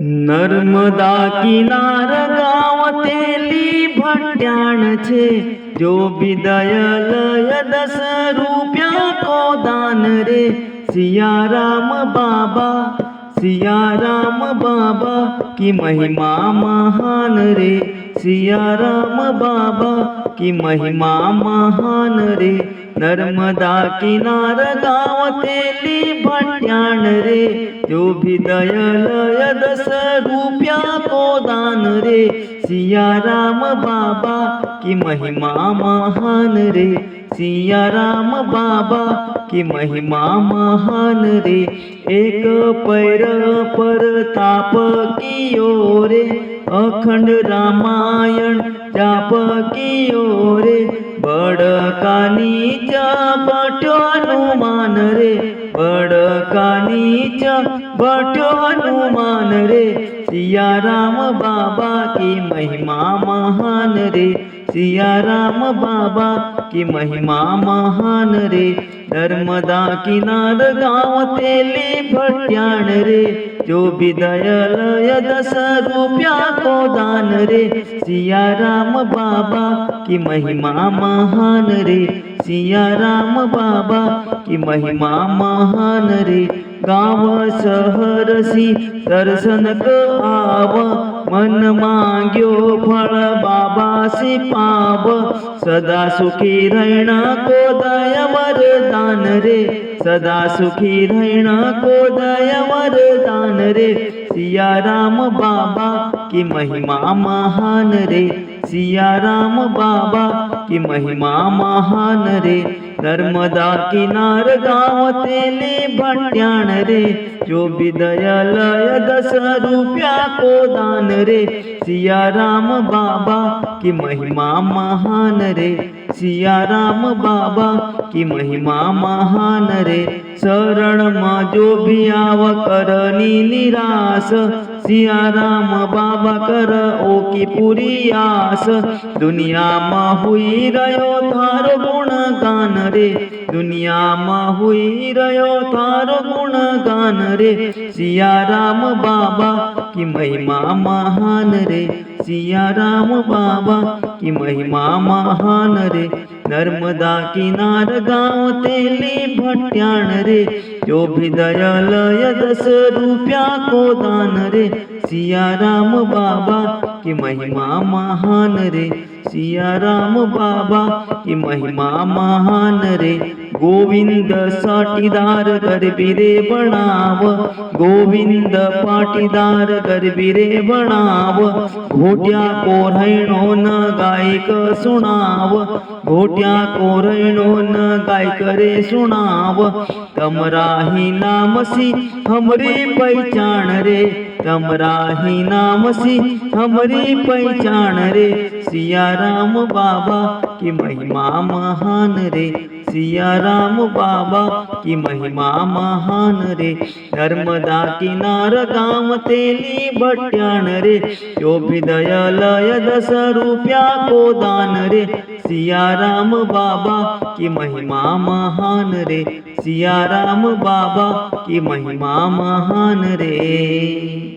नर्मदा किनार गावतेली भट्याण छे, जो विदय लय 10 रूपिया को दान रे। सियाराम बाबा, सियाराम बाबा की महिमा महान रे। सियाराम बाबा की महिमा महान रे। नर्मदा किनार गावतेली भट्याण रे, जो भी दयालय 10 रूपिया को दान रे। सियाराम बाबा की महिमा महान रे। सियाराम बाबा की महिमा महान रे। एक पैर पर ताप कियो रे, अखंड रामायण जाप कियो रे। बड़का नीच बट्यो हनुमान रे, बड़का नीच बट्यो हनुमान रे। सियाराम बाबा की महिमा महान रे। सियाराम बाबा की महिमा महान रे। नर्मदा किनार गावतेली भट्याण रे, जो विदय लय 10 रूपिया को दान रे। सियाराम बाबा की महिमा महान रे। सियाराम बाबा की महिमा महान रे। गाव सहरसी दर्शन को आव, मन मांग्यो फल बाबा से पाव। सदा सुखी रहना को दया वरदान रे। सदा सुखी रहना को दया वरदान रे। सियाराम बाबा की महिमा महान रे। सियाराम बाबा की महिमा महान रे। नर्मदा किनार गावतेली भट्याण रे, जो विदय लय 10 रूपिया को दान रे। सियाराम बाबा की महिमा महान रे। सियाराम बाबा की महिमा महान रे। शरण में जो भी आव करनी निराश, सियाराम बाबा कर ओ की पूरी आस। दुनिया में हुई रयो थारो गुण गान रे। दुनिया में हुई रयो थारो गुण गान रे। सियाराम बाबा की महिमा महान रे। सियाराम बाबा की महिमा महान रे। नर्मदा किनार गावतेली भट्याण रे, जो भी दया लय 10 रूपिया को दान रे। सियाराम बाबा की महिमा महान रे। सियाराम बाबा की महिमा महान रे। गोविंद साटीदार गरबी रे बनाव, गोविंद पाटीदार गरबी रे बनाव। घोट्या को रहणो न गायक सुनाव, घोट्या को रहणो न गायक रे सुनाव। तमरा ही नाम सी हमरी पहचान रे। तमरा ही नाम सी हमरी पहचान रे। सियाराम बाबा की महिमा महान रे। सियाराम बाबा की महिमा महान रे। नर्मदा किनार गावतेली भट्याण रे, जो भी दया लय 10 रूपिया को दान रे। सियाराम बाबा की महिमा महान रे। सियाराम बाबा की महिमा महान रे।